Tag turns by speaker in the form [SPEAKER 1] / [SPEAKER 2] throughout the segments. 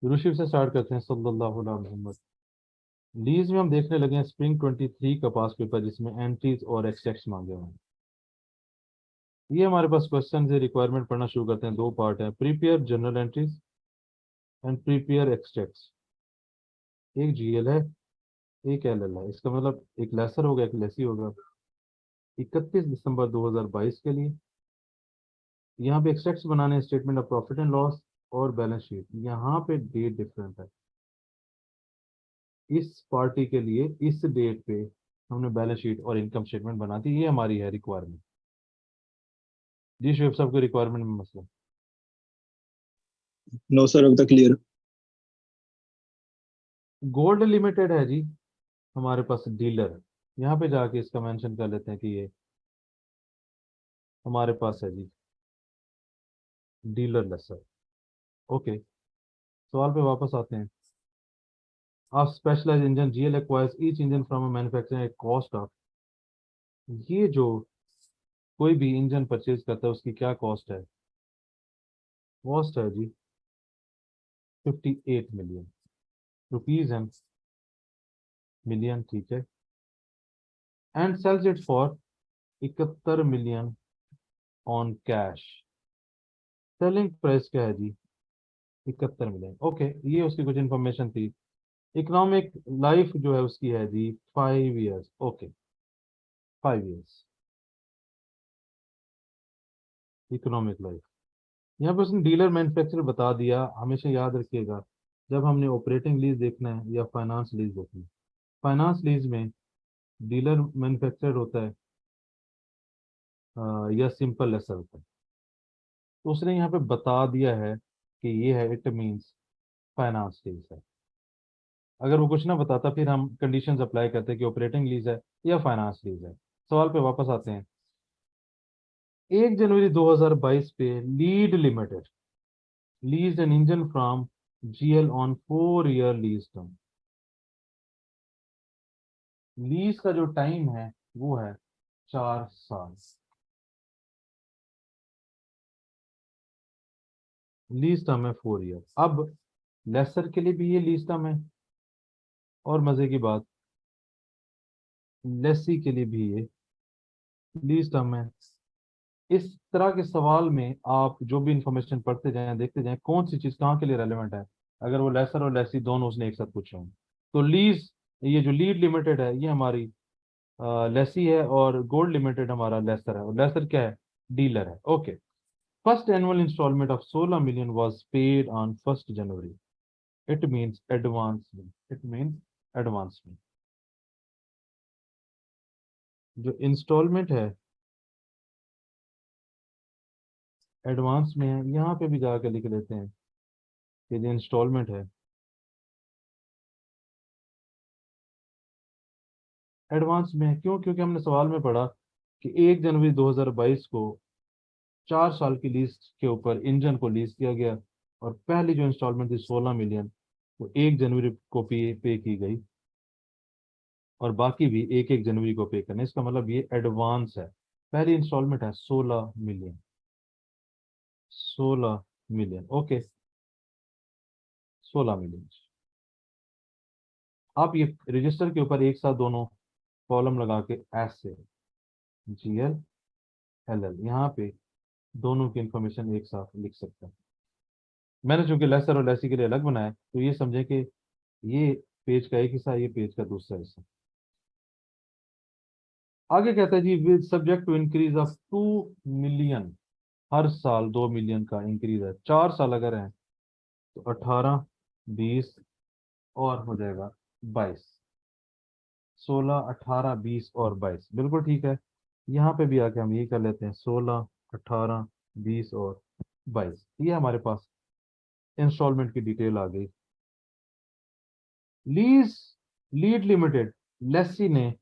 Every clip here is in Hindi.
[SPEAKER 1] ऋषि से स्टार्ट करते हैं सल्लल्लाहु अलैहि मोहम्मद। लीज में हम देखने लगे हैं स्प्रिंग 23 का पास पेपर, जिसमें एंट्रीज और एक्सट्रैक्ट्स मांगे हुए हैं। ये हमारे पास क्वेश्चन है, रिक्वायरमेंट पढ़ना शुरू करते हैं। दो पार्ट है, prepare general entries and prepare extracts. एक जीएल है, एक एलएल है। इसका मतलब एक लेसर होगा, एक लेसी होगा। 31 दिसंबर 2022 के लिए यहाँ पे एक्सट्रैक्ट्स बनाने हैं, statement of profit and loss और बैलेंस शीट। यहाँ पे डेट डिफरेंट है। इस पार्टी के लिए इस डेट पे हमने बैलेंस शीट और इनकम स्टेटमेंट बना दी। ये हमारी है रिक्वायरमेंट। जी शेफ साहब की रिक्वायरमेंट में मसला।
[SPEAKER 2] नो सर, अब तक क्लियर।
[SPEAKER 1] गोल्ड लिमिटेड है जी हमारे पास डीलर। यहाँ पे जाके इसका मेंशन कर लेते हैं कि ये हमारे पास है जी डीलर लेसर। ओके, सवाल पे वापस आते हैं। आप specialise engine GL acquires each engine from a manufacturer at cost of. ये जो कोई भी इंजन परचेज करता है उसकी क्या कॉस्ट है? कॉस्ट है जी 58 मिलियन रुपीज एंड मिलियन, ठीक है। And sells it for 71 million on cash. Selling price क्या है जी? 71 मिलियन। ओके, ये उसकी कुछ इंफॉर्मेशन थी। इकोनॉमिक लाइफ जो है उसकी है जी 5 years. Okay, 5 years economic life. यहाँ पे उसने डीलर मैन्युफैक्चरर बता दिया। हमेशा याद रखिएगा, जब हमने ऑपरेटिंग लीज देखना है या फाइनेंस लीज देखनी है, फाइनेंस लीज में डीलर मैन्युफैक्चरर होता है या सिंपल लेसर होता है। तो उसने यहाँ पे बता दिया है कि ये है, इट मीन्स फाइनेंस लीज है। अगर वो कुछ ना बताता फिर हम कंडीशंस अप्लाई करते कि ऑपरेटिंग लीज है या फाइनेंस लीज है। सवाल पे वापस आते हैं। 1 जनवरी 2022 पे Lead Limited lease an engine from GL on 4 year lease term. Lease का जो टाइम है वो है 4 साल। लीज टर्म है 4 ईयर। अब लेसर के लिए भी ये लीज टर्म है, और मजे की बात, लेसी के लिए भी ये लीज टर्म है। इस तरह के सवाल में आप जो भी इंफॉर्मेशन पढ़ते जाएं, देखते जाएं कौन सी चीज कहाँ के लिए रेलेवेंट है। अगर वो लेसर और लेसी दोनों उसने एक साथ पूछे हों, तो लीज, ये जो लीड लिमिटेड है ये हमारी लेसी है, और गोल्ड लिमिटेड हमारा लेसर है। और लेसर क्या है? डीलर है। Okay. First annual instalment of 16 million was paid on 1 January. It means advancement. It means advancement. जो इंस्टॉलमेंट है एडवांस में है। यहाँ पे भी जाकर लिख देते हैं कि जो इंस्टॉलमेंट है एडवांस में है। क्यों? क्योंकि हमने सवाल में पढ़ा कि 1 जनवरी 2022 को 4 साल की लीज के ऊपर इंजन को लीज किया गया, और पहली जो इंस्टॉलमेंट थी 16 मिलियन, वो 1 जनवरी को पे की गई, और बाकी भी 1 1 जनवरी को पे करना। इसका मतलब ये एडवांस है। पहली इंस्टॉलमेंट है 16 मिलियन। 16 मिलियन। Okay, 16 million. आप ये रजिस्टर के ऊपर एक साथ दोनों कॉलम लगा के ऐसे जीएल एलएल यहाँ पे दोनों की इंफॉर्मेशन एक साथ लिख सकते हैं। मैंने चूंकि लेसर और लेसी के लिए अलग बनाया, तो ये समझे कि ये पेज का एक हिस्सा, ये पेज का दूसरा हिस्सा। आगे कहता है जी, with subject to increase of 2 million. हर साल 2 मिलियन का इंक्रीज है। 4 साल अगर है तो 18, 20 और हो जाएगा 22। 16, 18, 20 और 22, बिल्कुल ठीक है। यहाँ पे भी आके हम ये कर लेते हैं 16, 18, 20 और 22। ये हमारे पास इंस्टॉलमेंट की डिटेल आ गई। लीज लीड लिमिटेड लेसी ने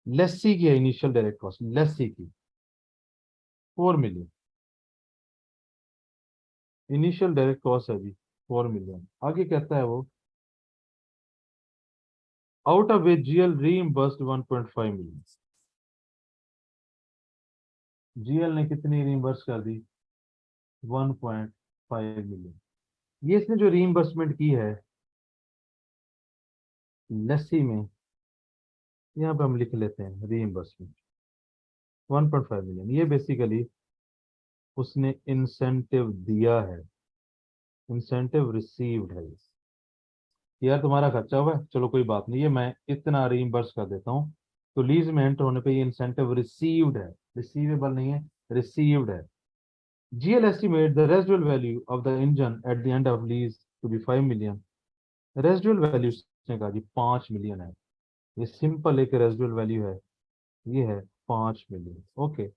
[SPEAKER 1] लेसी की है इनिशियल डायरेक्ट कॉस्ट, लेसी की 4 मिलियन इनिशियल डायरेक्ट कॉस्ट है जी 4 मिलियन। आगे कहता है वो, out of which GL reimbursed 1.5 million. GL ने कितनी रीइंबर्स कर दी? 1.5 मिलियन। ये इसने जो रीइंबर्समेंट की है लस्सी में, यहाँ पे हम लिख लेते हैं रीइंबर्समेंट 1.5 मिलियन। ये बेसिकली उसने इंसेंटिव दिया है, इंसेंटिव रिसीव्ड है। यार तुम्हारा खर्चा हुआ है, चलो कोई बात नहीं, ये मैं इतना रीइंबर्स कर देता हूँ। तो लीज में एंटर होने पे ये इंसेंटिव रिसीव्ड है, रिसीवेबल नहीं है, रिसीव्ड है। GL estimate the residual value of the engine at the end of lease to be 5 million। Residual value ने कहा जी 5 मिलियन है। ये सिंपल एक रेजिडुअल वैल्यू है, ये है 5 million. Okay.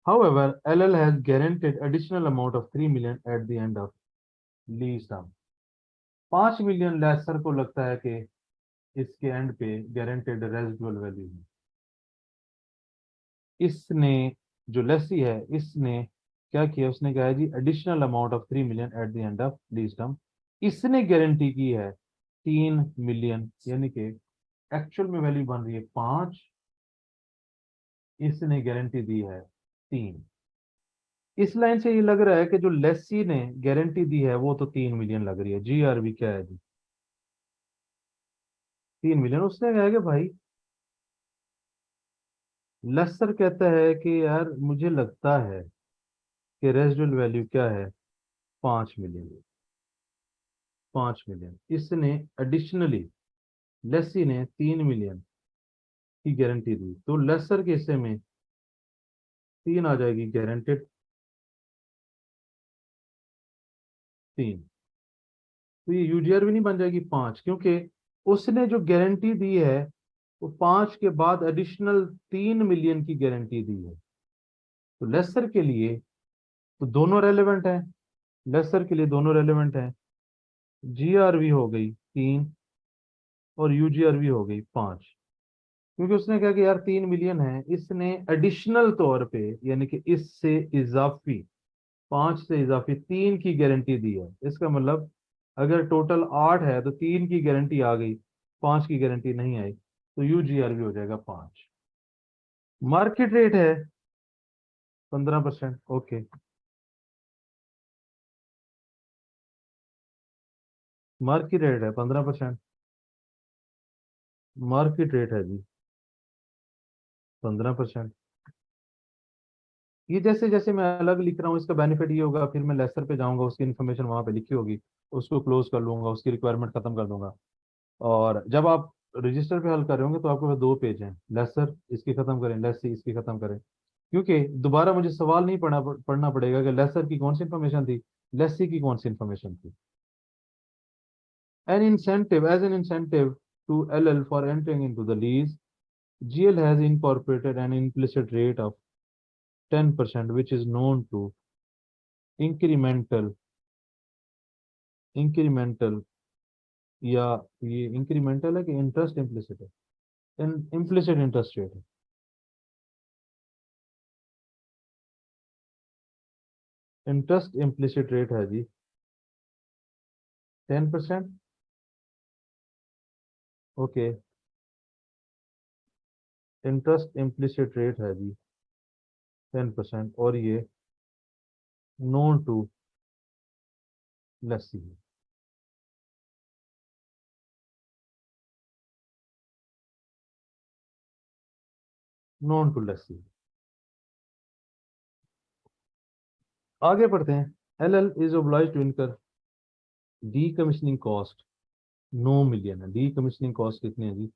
[SPEAKER 1] However, LL has guaranteed additional amount of 3 million at the end of lease term। 5 million lessor को लगता है कि इसके एंड पे गारंटेड रेजिडुअल वैल्यू है। इसने जो लेसी है इसने क्या किया, उसने कहा है जी additional amount of 3 million at the end of lease term. इसने गारंटी की है 3 मिलियन, यानी कि एक्चुअल में वैल्यू बन रही है 5, इसने गारंटी दी है 3। इस लाइन से ये लग रहा है कि जो लेसी ने गारंटी दी है वो तो 3 मिलियन लग रही है। GRV क्या है जी, 3 मिलियन। उसने कहा कि भाई, लेसर कहता है कि यार मुझे लगता है कि रेजिडुअल वैल्यू क्या है, 5 मिलियन। 5 मिलियन इसने एडिशनली, लेसी ने 3 मिलियन की गारंटी दी, तो लेसर के हिस्से में 3 आ जाएगी गारंटेड, 3। तो ये यूजीआर भी नहीं बन जाएगी 5, क्योंकि उसने जो गारंटी दी है वो 5 के बाद एडिशनल 3 मिलियन की गारंटी दी है। तो लेसर के लिए तो दोनों रेलेवेंट है, लेसर के लिए दोनों रेलेवेंट है। GRV हो गई 3 और UGRV हो गई 5, क्योंकि उसने कहा कि यार 3 मिलियन है, इसने एडिशनल तौर पे यानी कि इससे इजाफी 5 से इजाफी 3 की गारंटी दी है। इसका मतलब अगर टोटल 8 है तो 3 की गारंटी आ गई, 5 की गारंटी नहीं आई, तो UGRV हो जाएगा 5। मार्केट रेट है 15%। ओके, मार्केट रेट है 15%, मार्केट रेट है जी 15%। ये जैसे जैसे मैं अलग लिख रहा हूँ इसका बेनिफिट ये होगा, फिर मैं लेसर पे जाऊंगा, उसकी इन्फॉर्मेशन वहां पे लिखी होगी, उसको क्लोज कर लूंगा, उसकी रिक्वायरमेंट खत्म कर दूंगा। और जब आप रजिस्टर पे हल कर रहे होंगे तो आपके पास 2 पेज हैं, लेसर इसकी खत्म करें, लेसी इसकी खत्म करें, क्योंकि दोबारा मुझे सवाल नहीं पढ़ना पड़ेगा कि लेसर की कौन सी इन्फॉर्मेशन थी, लेसी की कौन सी इन्फॉर्मेशन थी। As an incentive to LL for entering into the lease, GL has incorporated an implicit rate of 10%, which is known to incremental, incremental या ये इंक्रीमेंटल है कि इंटरेस्ट इम्प्लिसिट है, इम्प्लिसिट इंटरेस्ट रेट है। इंटरेस्ट इम्प्लिसिट रेट है जी 10%। ओके, इंटरेस्ट इम्प्लिसिट रेट है जी 10%, और ये नोन टू लस्सी है। Known to lessee. आगे पढ़ते हैं। LL is obliged to incur decommissioning cost 9 million है। डी कमीशनिंग कॉस्ट कितनी है जी,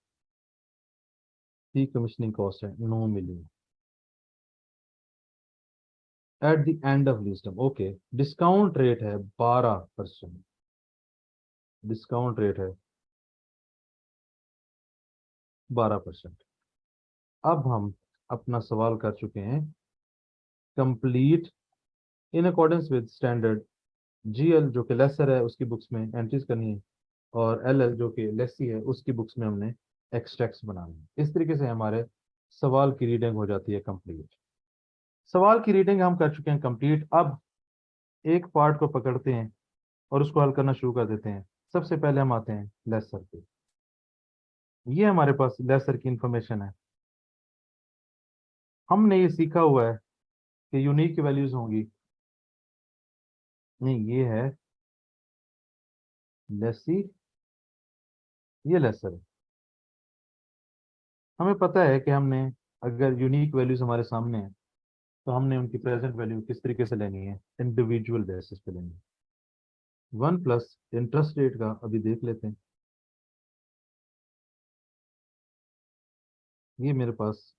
[SPEAKER 1] डी कमीशनिंग कॉस्ट है 9 million at the end of lease term. Okay, discount rate है 12%, डिस्काउंट रेट है 12%। अब हम अपना सवाल कर चुके हैं complete in accordance with standard. GL जो कि लेसर है उसकी बुक्स में एंट्रीज करनी है, और LL जो कि लेसी है उसकी बुक्स में हमने एक्सट्रैक्ट्स बनाने हैं। इस तरीके से हमारे सवाल की रीडिंग हो जाती है कंप्लीट। सवाल की रीडिंग हम कर चुके हैं कंप्लीट। अब एक पार्ट को पकड़ते हैं और उसको हल करना शुरू कर देते हैं। सबसे पहले हम आते हैं लेसर पे। ये हमारे पास लेसर की इंफॉर्मेशन है। हमने ये सीखा हुआ है कि यूनिक वैल्यूज होंगी नहीं, ये है लेसी, ये लेसर है। हमें पता है कि हमने, अगर यूनिक वैल्यूज हमारे सामने है, तो हमने उनकी प्रेजेंट वैल्यू किस तरीके से लेनी है, इंडिविजुअल बेसिस पे लेनी है। 1 प्लस इंटरेस्ट रेट का अभी देख लेते हैं। ये मेरे पास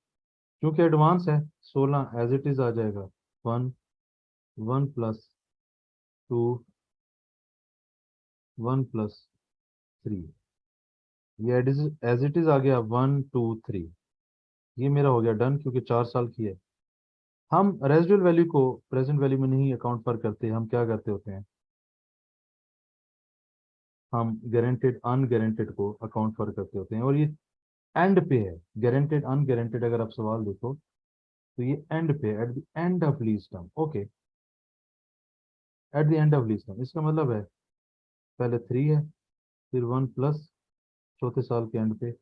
[SPEAKER 1] क्योंकि एडवांस है, 16 एज इट इज आ जाएगा। 1, 1 प्लस 2, 1 प्लस 3, ये एज इट इज आ गया 1, 2, 3। ये मेरा हो गया डन, क्योंकि 4 साल की है। हम रेजिडुअल वैल्यू को प्रेजेंट वैल्यू में नहीं अकाउंट पर करते, हम क्या करते होते हैं, हम गारंटेड अनगारंटेड को अकाउंट पर करते होते हैं, और ये एंड पे है। गारंटेड अनगारंटेड अगर आप सवाल देखो तो ये एंड पे, eight the end of lease term. Okay, eight the end of lease term, इसका मतलब है पहले 3 है, फिर 1 प्लस चौथे साल के एंड पे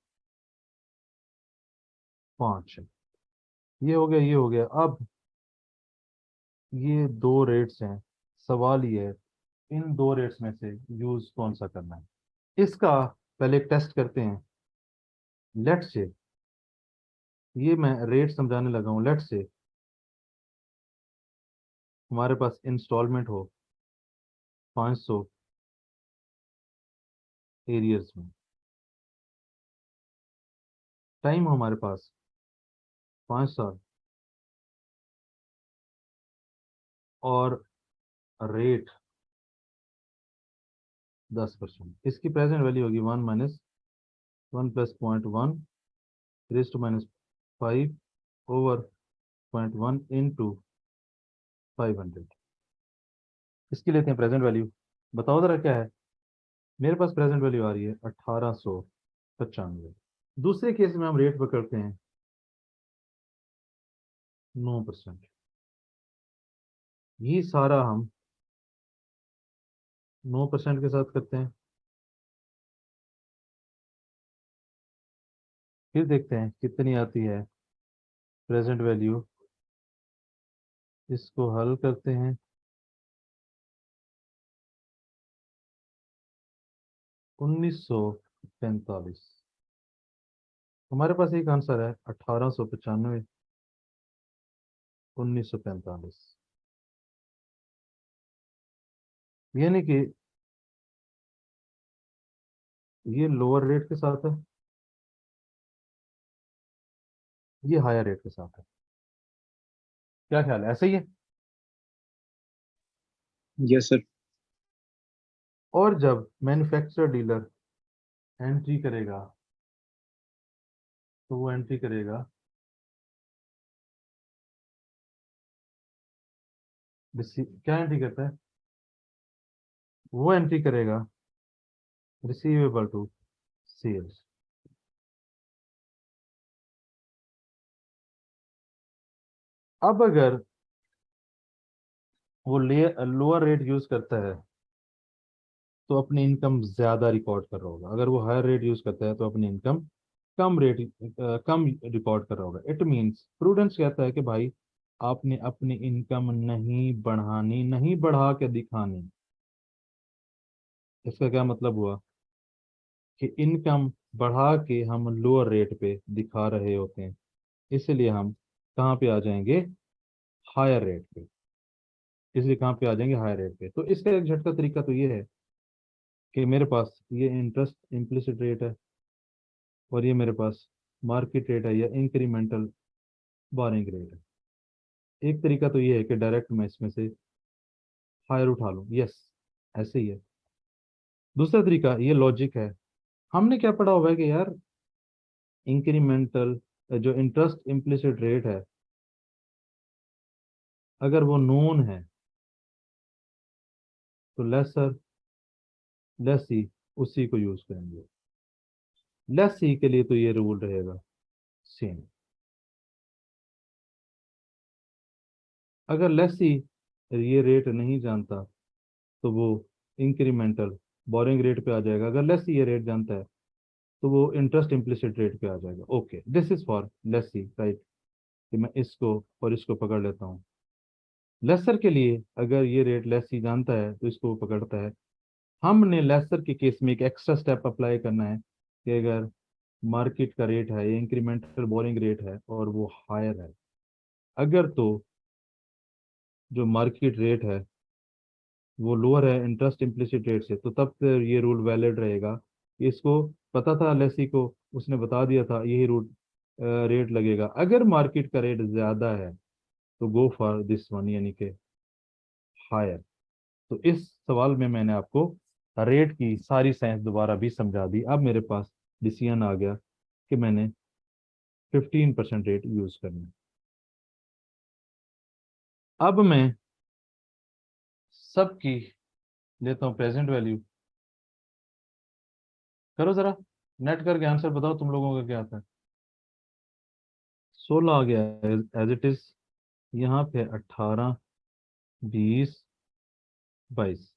[SPEAKER 1] 5 है। ये हो गया, ये हो गया। अब ये दो रेट्स हैं, सवाल ये है इन दो रेट्स में से यूज कौन सा करना है। इसका पहले एक टेस्ट करते हैं। लेट्स से, ये मैं रेट समझाने लगा हूँ। लेट्स से हमारे पास इंस्टॉलमेंट हो 500 एरियर्स में, टाइम हो हमारे पास 5 साल, और रेट 10%। इसकी प्रेजेंट वैल्यू होगी 1 - 1 plus 0.1 raise to -5 over 0.1 into 500। इसकी लेते हैं प्रेजेंट वैल्यू। बताओ जरा क्या है। मेरे पास प्रेजेंट वैल्यू आ रही है 1895। दूसरे केस में हम रेट पकड़ते हैं 9%। ये सारा हम 9% के साथ करते हैं। फिर देखते हैं कितनी आती है प्रेजेंट वैल्यू। इसको हल करते हैं। 1945। हमारे पास एक आंसर है 1895, 1945। यानी कि ये लोअर रेट के साथ है, ये हायर रेट के साथ है। क्या ख्याल है, ऐसा ही है।
[SPEAKER 2] Yes sir.
[SPEAKER 1] और जब मैन्युफैक्चरर डीलर एंट्री करेगा, तो वो एंट्री करेगा क्या एंट्री करता है, वो एंट्री करेगा रिसीवेबल टू सेल्स। अब अगर वो लोअर रेट यूज करता है तो अपनी इनकम ज्यादा रिकॉर्ड कर रहा होगा। अगर वो हायर रेट यूज करता है तो अपनी इनकम कम रिकॉर्ड कर रहा होगा। इट मींस प्रूडेंस कहता है कि भाई आपने अपनी इनकम नहीं बढ़ानी, नहीं बढ़ा के दिखानी। इसका क्या मतलब हुआ कि इनकम बढ़ा के हम लोअर रेट पे दिखा रहे होते हैं, इसलिए हम कहाँ पे आ जाएंगे, हायर रेट पे। इसलिए कहाँ पे आ जाएंगे, हायर रेट पे। तो इसका एक झटका तरीका तो ये है कि मेरे पास ये इंटरेस्ट इम्प्लिसिट रेट है, और ये मेरे पास मार्केट रेट है या इंक्रीमेंटल बोरिंग रेट है। एक तरीका तो ये है कि डायरेक्ट मैं इसमें से हायर उठा लूँ। यस, ऐसे ही है। दूसरा तरीका, ये लॉजिक है। हमने क्या पढ़ा हुआ है कि यार इंक्रीमेंटल जो इंटरेस्ट इम्प्लिसिट रेट है, अगर वो नोन है तो लेसर लेसी उसी को यूज करेंगे। लेसी के लिए तो ये रूल रहेगा सेम। अगर लेसी ये रेट नहीं जानता तो वो इंक्रीमेंटल बोरिंग रेट पे आ जाएगा। अगर लेसी ये रेट जानता है तो वो इंटरेस्ट इम्प्लिसिट रेट पे आ जाएगा। Okay, this is for lessee, right. कि मैं इसको और इसको पकड़ लेता हूँ। लेसर के लिए अगर ये रेट लेस ही जानता है तो इसको वो पकड़ता है। हमने लेसर के केस में एक एक्स्ट्रा स्टेप अप्लाई करना है कि अगर मार्केट का रेट है, इंक्रीमेंटल बोरिंग रेट है और वो हायर है, अगर तो जो मार्केट रेट है वो लोअर है इंटरेस्ट इम्प्लिसिट रेट से, तो तब फिर ये रूल वैलिड रहेगा। इसको पता था लेसी को, उसने बता दिया था यही रूट रेट लगेगा। अगर मार्केट का रेट ज्यादा है तो गो फॉर दिस वन, यानी कि हायर। तो इस सवाल में मैंने आपको रेट की सारी साइंस दोबारा भी समझा दी। अब मेरे पास डिसीजन आ गया कि मैंने 15% रेट यूज करना है। अब मैं सबकी लेता हूँ प्रेजेंट वैल्यू। करो जरा, नेट करके आंसर बताओ तुम लोगों का क्या आता है। 16 आ गया एज इट इज। यहाँ पे 18, 20, 22।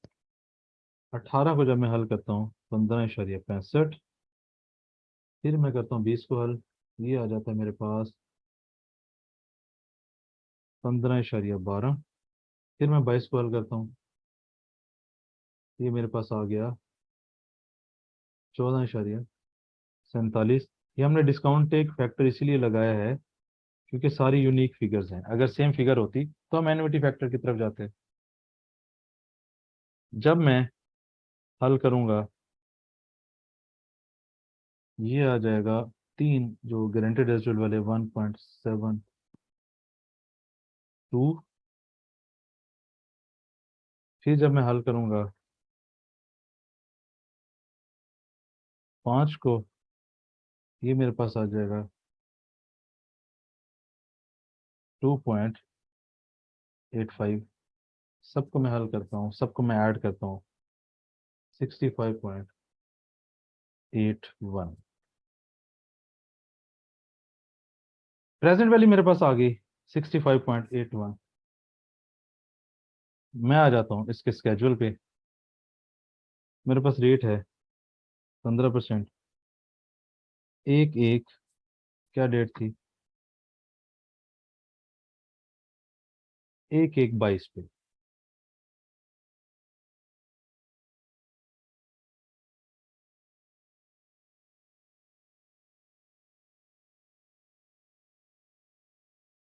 [SPEAKER 1] 18 को जब मैं हल करता हूँ 15.65। फिर मैं करता हूँ 20 को हल, ये आ जाता है मेरे पास 15.12। फिर मैं 22 को हल करता हूँ, ये मेरे पास आ गया 14.47। ये हमने डिस्काउंट एक फैक्टर इसीलिए लगाया है क्योंकि सारी यूनिक फिगर्स हैं। अगर सेम फिगर होती तो हम एनविटी फैक्टर की तरफ जाते। जब मैं हल करूंगा ये आ जाएगा 3, जो गारंटेड रेजिडुअल वाले 1.72। फिर जब मैं हल करूंगा 5 को, ये मेरे पास आ जाएगा 2.85। सबको मैं हल करता हूँ, सबको मैं ऐड करता हूँ, 65.81। प्रेजेंट वैल्यू मेरे पास आ गई 65.81। मैं आ जाता हूँ इसके स्केड्यूल पे। मेरे पास रेट है 15%। एक एक क्या डेट थी, 1/1/22 पे।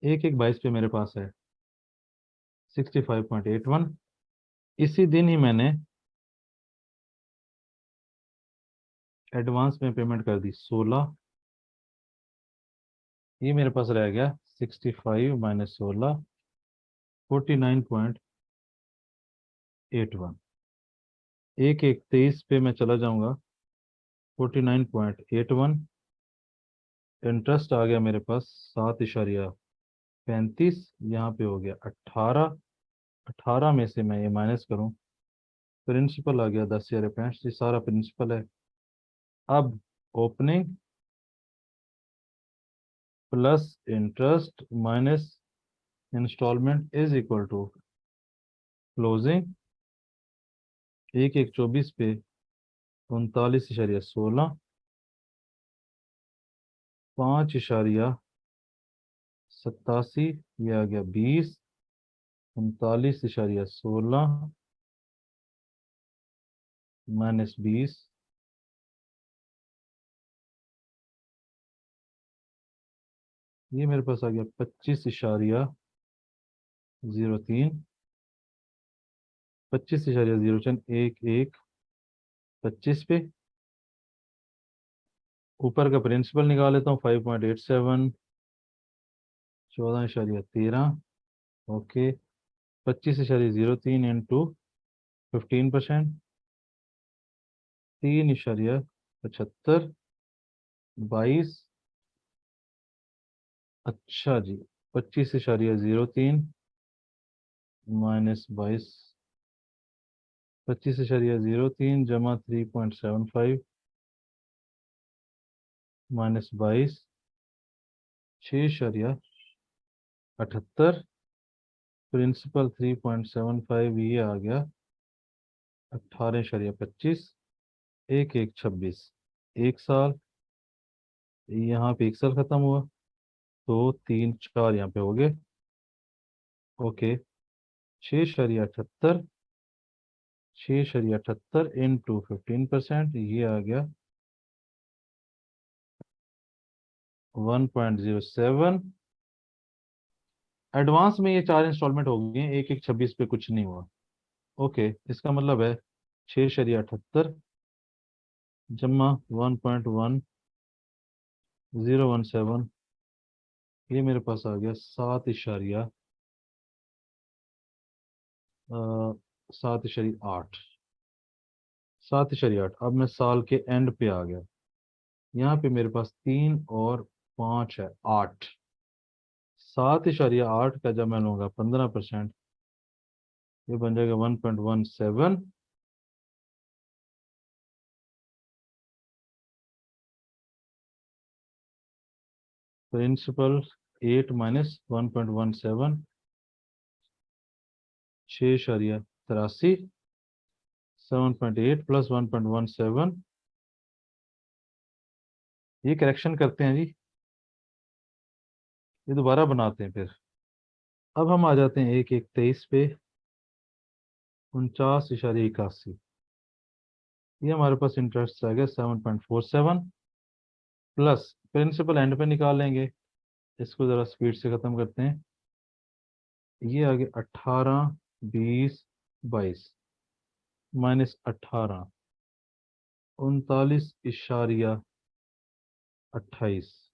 [SPEAKER 1] एक एक बाईस पे मेरे पास है 65.81। इसी दिन ही मैंने एडवांस में पेमेंट कर दी 16। ये मेरे पास रह गया 65 - 16, 49.81। 1/1/23 पे मैं चला जाऊंगा, 49.81। इंटरेस्ट आ गया मेरे पास 7.35। यहाँ पे हो गया 18। 18 में से मैं ये माइनस करूं, प्रिंसिपल आ गया 10,65। ये सारा प्रिंसिपल है। अब opening plus interest minus instalment is equal to closing. 1/1/24 पे 39.16, 5.87, ये आ गया 20, 39.16 -20, ये मेरे पास आ गया 25.03। 25.03 1/1/25 पे। ऊपर का प्रिंसिपल निकाल लेता हूँ 5.87, 14.13। Okay, 25.03 into 15%, 3.75, 22। अच्छा जी, 25.03 -22, 25.03 जमा 3.75 -22, 6.78। प्रिंसिपल 3.75, ये आ गया 18.25। 1/1/26, 1 साल। यहाँ पे 1 साल खत्म हुआ, तो 3 4 यहाँ पे हो गए। ओके, 6.78, 6.78 इंटू 15%, ये आ गया 1.07। एडवांस में ये 4 इंस्टॉलमेंट हो गए हैं, एक एक 26 पे कुछ नहीं हुआ। ओके, इसका मतलब है 6.78 जमा 1.1017, ये मेरे पास आ गया 7.8। 7.8। अब मैं साल के एंड पे आ गया। यहाँ पे मेरे पास 3 और 5 है, 8। 7.8 का जब मैं लूंगा 15%, ये बन जाएगा 1.17। Principal 8 minus 1.17, 6.83, 7.8 plus 1.17। ये करेक्शन करते हैं जी, ये दोबारा बनाते हैं फिर। अब हम आ जाते हैं 1/1/23 पे, 49.81। ये हमारे पास इंटरेस्ट आ गया 7.47, प्लस प्रिंसिपल एंड पे निकाल लेंगे। इसको जरा स्पीड से खत्म करते हैं। ये आ गया 18, 20, 22 -18, 39.28, 39.28,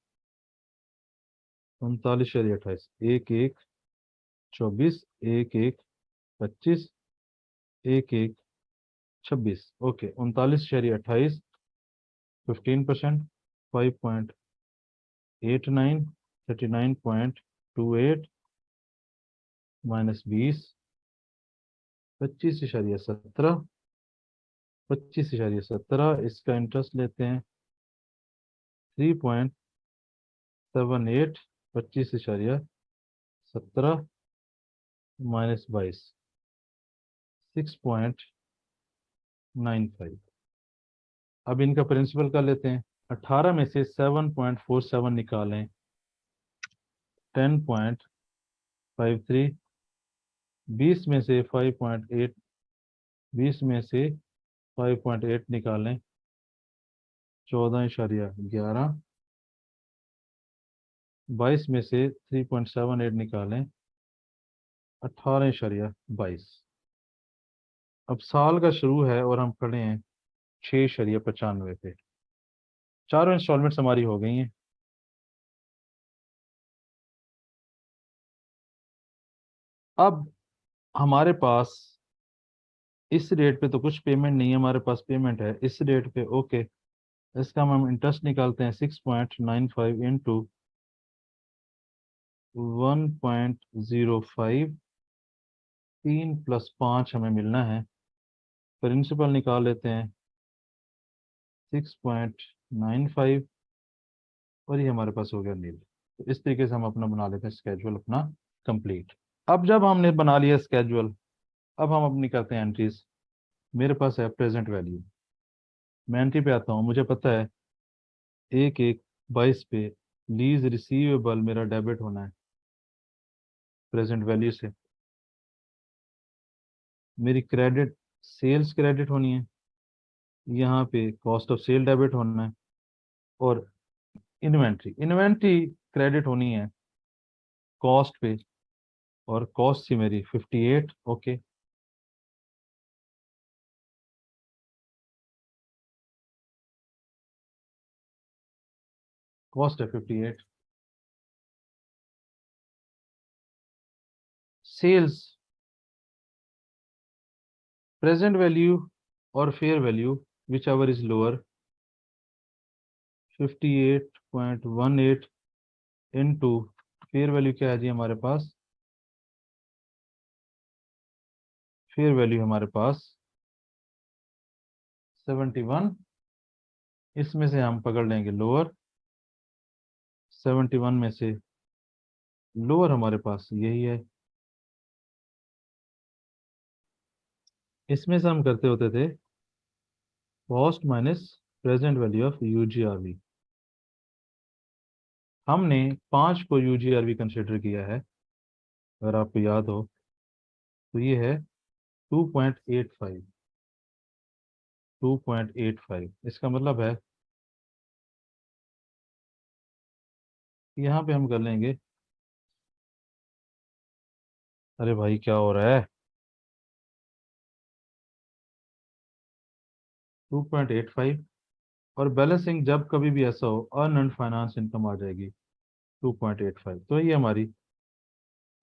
[SPEAKER 1] 1/1/24, 1/1/25, 1/1/26। ओके, 39.28, 15%, 5.89, 39.28 -20, 25.17, 25.17। इसका इंटरेस्ट लेते हैं 3.78, 25.17 -22, 6.95। अब इनका प्रिंसिपल कर लेते हैं। 18 में से 7.47 निकालें, 10.53। 20 में से 5.8, 20 में से 5.8 निकालें, 14.11। 22 में से 3.78 निकालें, 18.22। अब साल का शुरू है और हम खड़े हैं 6.95 पे। चारों इंस्टॉलमेंट्स हमारी हो गई हैं। अब हमारे पास इस रेट पे तो कुछ पेमेंट नहीं है, हमारे पास पेमेंट है इस रेट पे। ओके, इसका हम इंटरेस्ट निकालते हैं 6.95 इंटू 1.05, 3 + 5 हमें मिलना है। प्रिंसिपल निकाल लेते हैं 6.95, और ये हमारे पास हो गया नील। तो इस तरीके से हम अपना बना लेते हैं स्केजुअल अपना कंप्लीट। अब जब हमने बना लिया स्केजुअल, अब हम अपनी करते हैं एंट्रीज। मेरे पास है प्रेजेंट वैल्यू, मैं एंट्री पे आता हूँ। मुझे पता है 1/1/22 पे लीज रिसीवेबल मेरा डेबिट होना है प्रेजेंट वैल्यू से। मेरी क्रेडिट सेल्स क्रेडिट होनी है, यहाँ पे कॉस्ट ऑफ सेल डेबिट होना है। और इन्वेंट्री इन्वेंट्री क्रेडिट होनी है कॉस्ट पे, और कॉस्ट थी मेरी 58। ओके, कॉस्ट है 58। सेल्स प्रेजेंट वैल्यू और fair value which ever is lower, 58.18 into fair value क्या है जी हमारे पास, फेयर वैल्यू हमारे पास 71। इसमें से हम पकड़ लेंगे लोअर, 71 में से लोअर हमारे पास यही है। इसमें से हम करते होते थे cost minus present value of UGRV. हमने 5 को यूजीआरवी कंसिडर किया है, अगर आपको याद हो। तो ये है 2.85, 2.85। इसका मतलब है यहाँ पे हम कर लेंगे, अरे भाई क्या हो रहा है, 2.85। और बैलेंसिंग जब कभी भी ऐसा हो अर्न फाइनेंस इनकम आ जाएगी 2.85। तो ये हमारी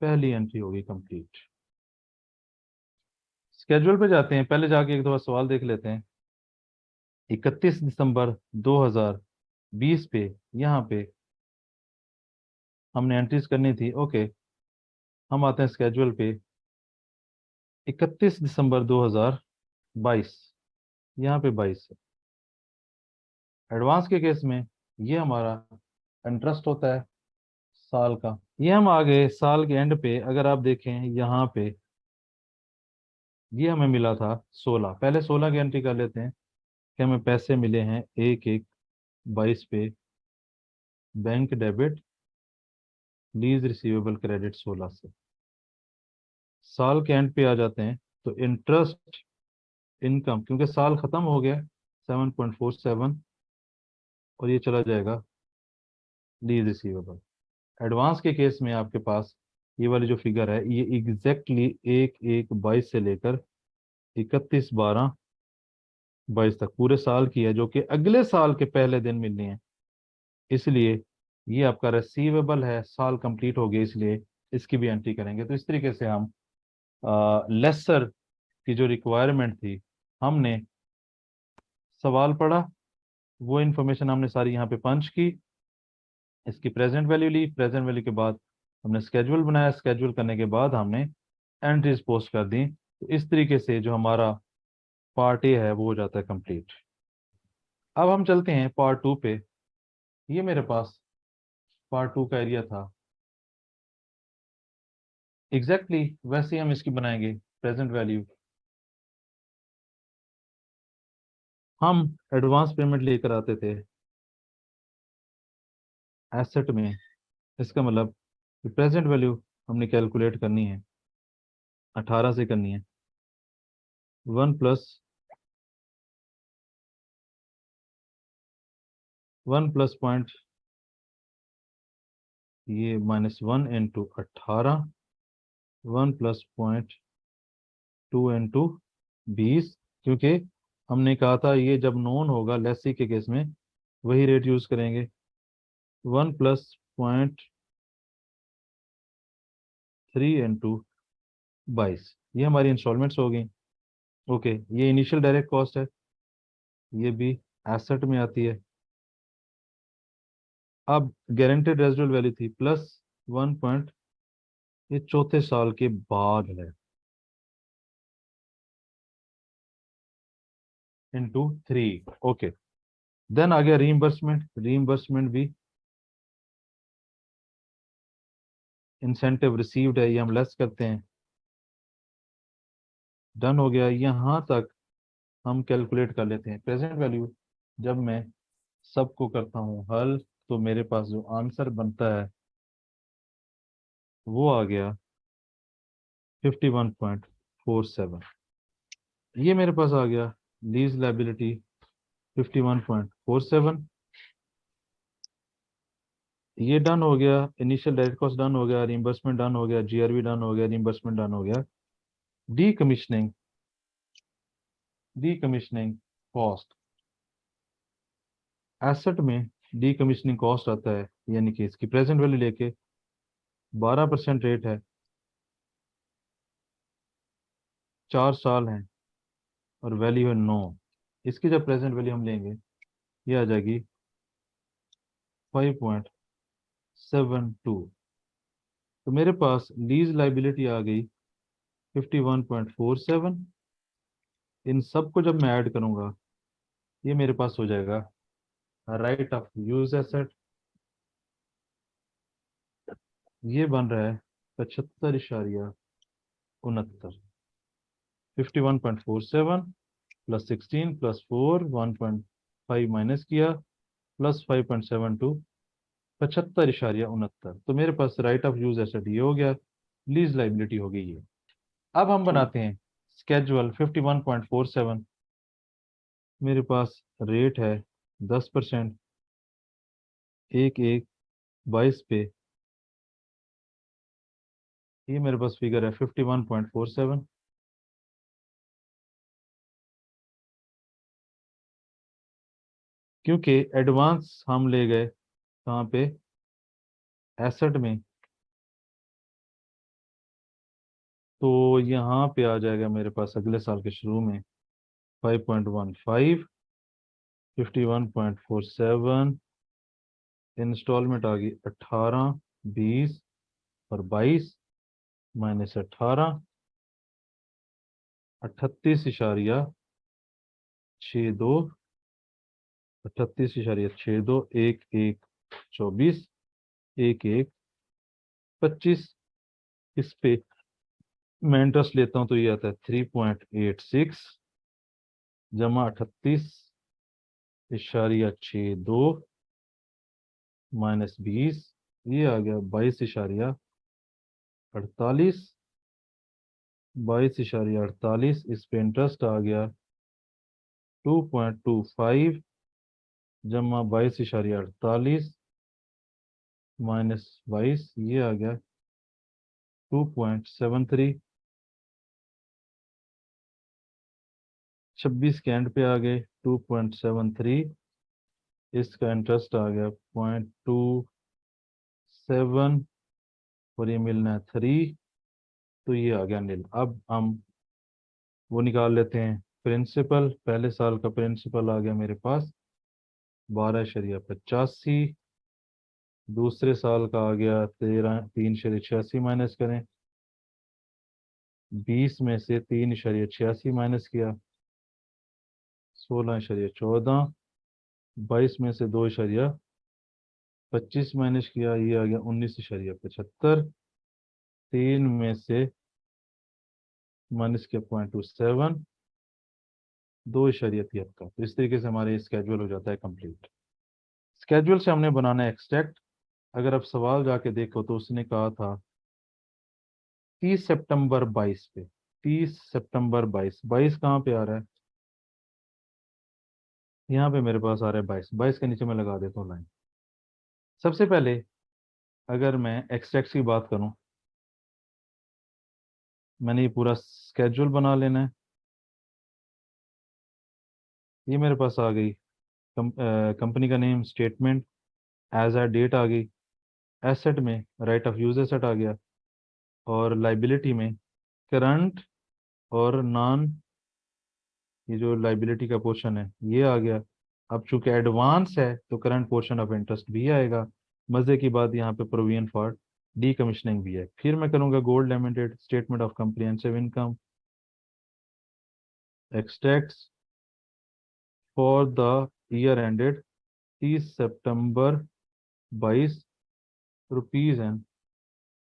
[SPEAKER 1] पहली एंट्री होगी कंप्लीट। स्केड्यूल पे जाते हैं, पहले जाके एक दो सवाल देख लेते हैं। 31 दिसंबर 2020 पे यहाँ पे हमने एंट्रीज करनी थी। ओके, हम आते हैं स्केड्यूल पे। 31 दिसंबर 2022, यहाँ पे 22। एडवांस के केस में ये हमारा इंटरेस्ट होता है साल का। ये हम आ गए साल के एंड पे, अगर आप देखें यहाँ पे ये हमें मिला था 16। पहले 16 की एंट्री कर लेते हैं कि हमें पैसे मिले हैं 1/1/22 पे, bank debit, lease receivable credit 16 से। साल के एंड पे आ जाते हैं तो इंटरेस्ट इनकम, क्योंकि साल खत्म हो गया 7.47, और ये चला जाएगा लीज रिसीवेबल। एडवांस के केस में आपके पास ये वाली जो फिगर है ये एग्जैक्टली 1/1/22 से लेकर 31/12/22 तक पूरे साल की है, जो कि अगले साल के पहले दिन मिलनी है। इसलिए ये आपका रिसीवेबल है, साल कंप्लीट हो गया, इसलिए इसकी भी एंट्री करेंगे। तो इस तरीके से हम लेसर की जो रिक्वायरमेंट थी, हमने सवाल पढ़ा, वो इन्फॉर्मेशन हमने सारी यहाँ पे पंच की, इसकी प्रेजेंट वैल्यू ली, प्रेजेंट वैल्यू के बाद हमने स्केड्यूल बनाया, स्केड्यूल करने के बाद हमने एंट्रीज पोस्ट कर दी। तो इस तरीके से जो हमारा पार्ट ए है वो हो जाता है कंप्लीट। अब हम चलते हैं पार्ट टू पे। ये मेरे पास पार्ट टू का एरिया था, एग्जैक्टली वैसे ही हम इसकी बनाएंगे प्रेजेंट वैल्यू। हम एडवांस पेमेंट लेकर आते थे एसेट में, इसका मतलब प्रेजेंट वैल्यू हमने कैलकुलेट करनी है, 18 से करनी है। 1 प्लस पॉइंट, ये -1 × 18, 1 + 0.2 × 20, क्योंकि हमने कहा था ये जब नोन होगा लेसी के केस में वही रेट यूज करेंगे। 1 + 0.3 × 22, ये हमारी इंस्टॉलमेंट्स हो गई। ओके, ये इनिशियल डायरेक्ट कॉस्ट है, ये भी एसेट में आती है। अब गारंटेड रेजिडुअल वैल्यू थी +1 पॉइंट, ये चौथे साल के बाद है, ×3। ओके, देन आ गया रीइंबर्समेंट। रीइंबर्समेंट भी इंसेंटिव रिसीव्ड है, ये हम लेस करते हैं, डन हो गया। यहाँ तक हम कैलकुलेट कर लेते हैं प्रेजेंट वैल्यू। जब मैं सबको करता हूँ हल, तो मेरे पास जो आंसर बनता है वो आ गया 51.47। ये मेरे पास आ गया लीज लाइबिलिटी 51.47। ये डन हो गया, इनिशियल डायरेक्ट कॉस्ट डन हो गया, रिइंबर्समेंट डन हो गया, जीआरबी डन हो गया, रिइंबर्समेंट डन हो गया। D commissioning, D commissioning cost, asset में डी कमीशनिंग कॉस्ट आता है, यानी कि इसकी प्रेजेंट वैल्यू लेके 12% रेट है, 4 साल है, और वैल्यू है 9। इसकी जब प्रेजेंट वैल्यू हम लेंगे ये आ जाएगी 5.72। तो मेरे पास लीज लाइबिलिटी आ गई 51.47। इन सब को जब मैं ऐड करूंगा ये मेरे पास हो जाएगा राइट ऑफ यूज एसेट, ये बन रहा है 75.69। 51.47 + 16 + 4, 1.5 माइनस किया, +5.72, 75.69। तो मेरे पास राइट ऑफ यूज एसेट ये हो गया, लीज लाइबिलिटी हो गई ये। अब हम
[SPEAKER 2] ठीक।
[SPEAKER 1] बनाते हैं स्केजुअल 51.47। मेरे पास रेट है 10%, एक एक 22 पे। ये मेरे पास फिगर है 51.47। क्योंकि एडवांस हम ले गए कहाँ पे, एसेट में, तो यहाँ पे आ जाएगा मेरे पास अगले साल के शुरू में 5.15, 51.47। इंस्टॉलमेंट आ गई 18, 20 और 22, -18, 38.62, 38.62, एक एक 24, एक एक 25। इस पे मैं इंटरेस्ट लेता हूँ तो ये आता है 3.86 जमा 38.62 -20, ये आ गया 22.48। 22.48, इस पे इंटरेस्ट आ गया 2.25 जमा 22.48 -22, ये आ गया 2.73। 26 के एंड पे आ गए 2.73, इसका इंटरेस्ट आ गया 0.27 और ये मिलना है 3, तो ये आ गया नील। अब हम वो निकाल लेते हैं प्रिंसिपल। पहले साल का प्रिंसिपल आ गया मेरे पास 12.85। दूसरे साल का आ गया 3.86 माइनस करें, 20 में से 3.86 माइनस किया 16.14, 22 में से 2.25 माइनस किया, ये आ गया 19.75, 3 में से माइनस किया 0.27, 2.73। तो इस तरीके से हमारे स्केड्यूल हो जाता है कंप्लीट। स्केड्यूल से हमने बनाना है एक्सट्रैक्ट। अगर आप सवाल जाके देखो तो उसने कहा था 30 सितंबर 22 पे, 30 सितंबर 22, 22 कहाँ पे आ रहा है, यहाँ पे मेरे पास आ रहा है 22, 22 के नीचे मैं लगा देता हूँ लाइन। सबसे पहले अगर मैं एक्सट्रैक्ट की बात करूं, मैंने ये पूरा स्केड्यूल बना लेना है। ये मेरे पास आ गई कंपनी का नेम, स्टेटमेंट, एज आ डेट आ गई, एसेट में राइट ऑफ यूज एसेट आ गया, और लाइबिलिटी में करंट और नॉन, ये जो लाइबिलिटी का पोर्शन है ये आ गया। अब चूंकि एडवांस है तो करंट पोर्शन ऑफ इंटरेस्ट भी आएगा। मजे की बात यहाँ पे प्रोविजन फॉर डी कमीशनिंग भी है। फिर मैं करूंगा gold limited statement of comprehensive income, extracts for the year ended 30 सितंबर 22, रुपीज एंड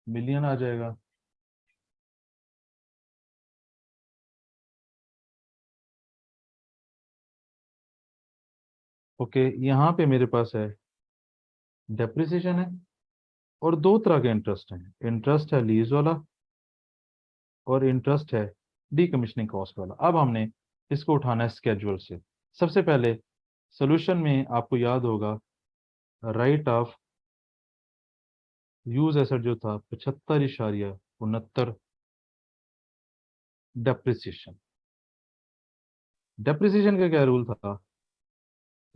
[SPEAKER 1] मिलियन आ जाएगा। ओके, यहाँ पे मेरे पास है डेप्रिसिएशन है, और दो तरह के इंटरेस्ट हैं, इंटरेस्ट है लीज वाला और इंटरेस्ट है डीकमीशनिंग कॉस्ट वाला। अब हमने इसको उठाना है स्केड्यूल से। सबसे पहले सोल्यूशन में आपको याद होगा राइट ऑफ यूज एसेट जो था 75.69, डेप्रिसिएशन। डेप्रिसिएशन का क्या रूल था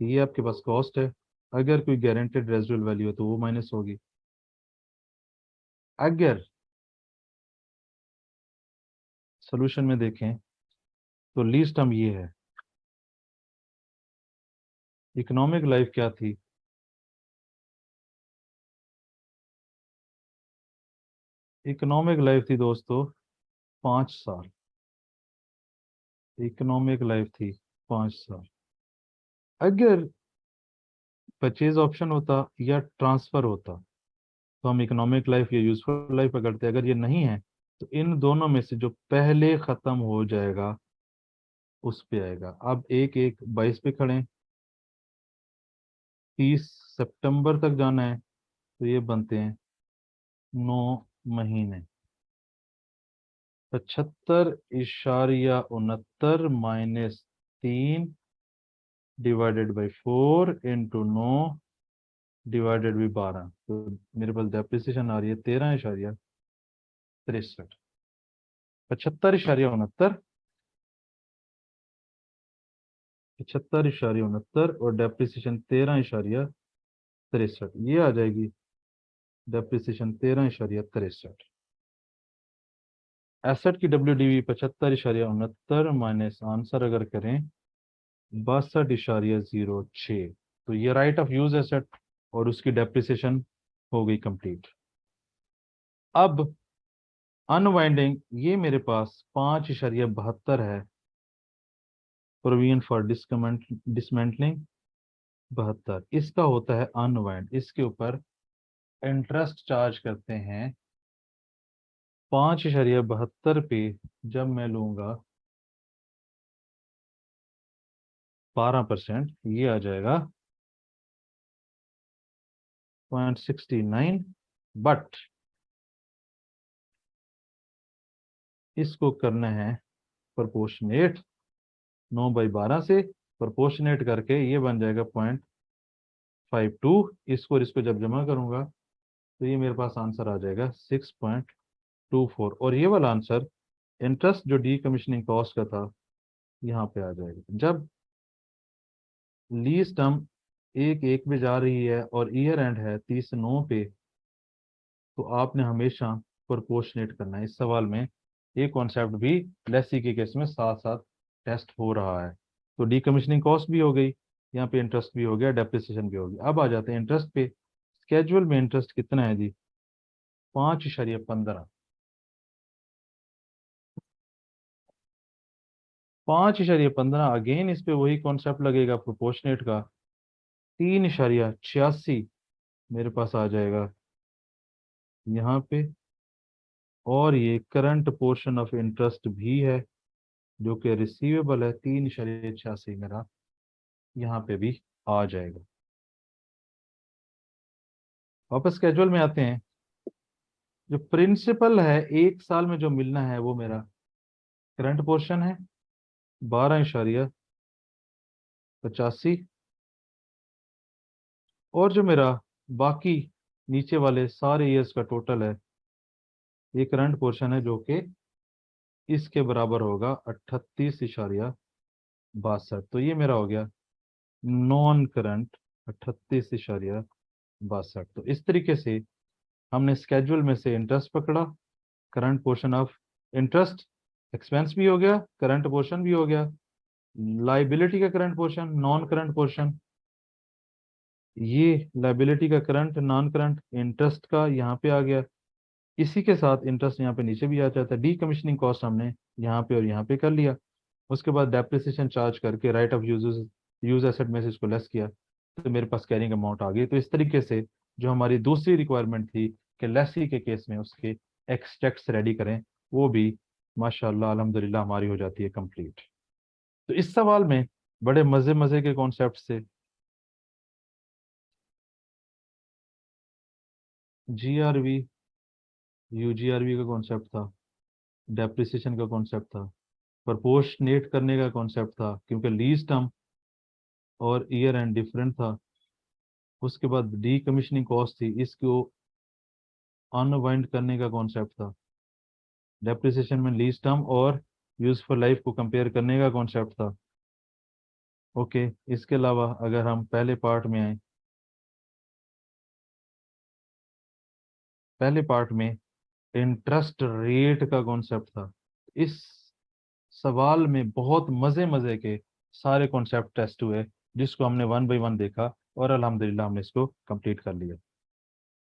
[SPEAKER 1] कि ये आपके पास कॉस्ट है, अगर कोई गारंटेड रेजिडुअल वैल्यू है तो वो माइनस होगी। अगर सोल्यूशन में देखें तो लीस्ट टर्म ये है, इकोनॉमिक लाइफ क्या थी, इकोनॉमिक लाइफ थी दोस्तों 5 साल। इकोनॉमिक लाइफ थी 5 साल। अगर परचेज ऑप्शन होता या ट्रांसफर होता तो हम इकोनॉमिक लाइफ या यूजफुल लाइफ पकड़ते। अगर ये नहीं है तो इन दोनों में से जो पहले खत्म हो जाएगा उस पे आएगा। अब एक एक 22 पे खड़े हैं, 30 सितंबर तक जाना है तो ये बनते हैं 9 महीने। 75.69 minus 3 divided by 4 into 9 divided by 12। तो मेरे पास डेप्रिसिएशन आ रही है 13.63। 75.69, 75.69 और डेप्रिसिएशन 13.63, ये आ जाएगी डेप्रिसिएशन 13.63। एसेट की WDV 75.69 माइनस आंसर अगर करें 62.06, तो ये राइट ऑफ यूज एसेट और उसकी डेप्रिसिएशन हो गई कंप्लीट। अब अनवाइंडिंग, ये मेरे पास 5.72 है, प्रोविजन फॉर डिसमेंटलिंग 72, इसका होता है अनवाइंड। इसके ऊपर इंटरेस्ट चार्ज करते हैं 5.72 पे। जब मैं लूंगा 12%, ये आ जाएगा 0.69, बट इसको करना है प्रोपोर्शनेट, 9/12 से प्रोपोर्शनेट करके ये बन जाएगा 0.52। इसको और इसको जब जमा करूंगा तो ये मेरे पास आंसर आ जाएगा 6.24, और ये वाला आंसर इंटरेस्ट जो डी कमीशनिंग कॉस्ट का था यहाँ पे आ जाएगा। जब लीज टर्म 1/1 पे जा रही है और ईयर एंड है 30/9 पे, तो आपने हमेशा प्रोपोर्शनेट करना है। इस सवाल में ये कॉन्सेप्ट भी लेसी के केस में साथ साथ टेस्ट हो रहा है। तो डीकमीशनिंग कॉस्ट भी हो गई, यहाँ पे इंटरेस्ट भी हो गया, डेप्रिसिएशन भी हो गया। अब आ जाते हैं इंटरेस्ट पे। स्केड्यूल में इंटरेस्ट कितना है जी? 5.15। 5.15, अगेन इस पे वही कॉन्सेप्ट लगेगा प्रोपोर्शनेट का। 3.86 मेरे पास आ जाएगा यहाँ पे, और ये करंट पोर्शन ऑफ इंटरेस्ट भी है जो कि रिसीवेबल है। 3.86 मेरा यहाँ पे भी आ जाएगा। वापस स्केड्यूल में आते हैं। जो प्रिंसिपल है 1 साल में जो मिलना है वो मेरा करंट पोर्शन है 12.85, और जो मेरा बाकी नीचे वाले सारे ईयर्स का टोटल है ये करंट पोर्शन है, जो कि इसके बराबर होगा 38.62। तो ये मेरा हो गया नॉन करंट 38.62। तो इस तरीके से हमने स्केड्यूल में से इंटरेस्ट पकड़ा, current portion of interest expense भी हो गया, करंट पोर्शन भी हो गया, लाइबिलिटी का current portion, non current portion, ये लाइबिलिटी का करंट, नॉन करंट, इंटरेस्ट का यहाँ पे आ गया। इसी के साथ इंटरेस्ट यहाँ पे नीचे भी आ जाता है। डी कमीशनिंग कॉस्ट हमने यहाँ पे और यहाँ पे कर लिया। उसके बाद डेप्रिसिएशन चार्ज करके राइट ऑफ यूज एसेट में से इसको लेस किया, तो मेरे पास कैरिंग अमाउंट आ गई। तो इस तरीके से जो हमारी दूसरी रिक्वायरमेंट थी कि लेसी के केस में उसके एक्सट्रैक्ट्स रेडी करें, वो भी माशाल्लाह अल्हम्दुलिल्लाह हमारी हो जाती है कंप्लीट। तो इस सवाल में बड़े मजे मजे के कॉन्सेप्ट से GRV UGRV का कॉन्सेप्ट था, डेप्रिसिएशन का कॉन्सेप्ट था, प्रोपोर्शनेट करने का कॉन्सेप्ट था क्योंकि लीज टर्म और ईयर एंड डिफरेंट था। उसके बाद डी कमीशनिंग कॉस्ट थी, इसको अनवाइंड करने का कॉन्सेप्ट था। डेप्रिसिएशन में लीज टर्म और यूजफुल लाइफ को कंपेयर करने का कॉन्सेप्ट था। ओके, इसके अलावा अगर हम पहले पार्ट में आए, पहले पार्ट में इंटरेस्ट रेट का कॉन्सेप्ट था। इस सवाल में बहुत मजे मजे के सारे कॉन्सेप्ट टेस्ट हुए, जिसको हमने 1 बाय 1 देखा और अल्हम्दुलिल्लाह हमने इसको कंप्लीट कर लिया।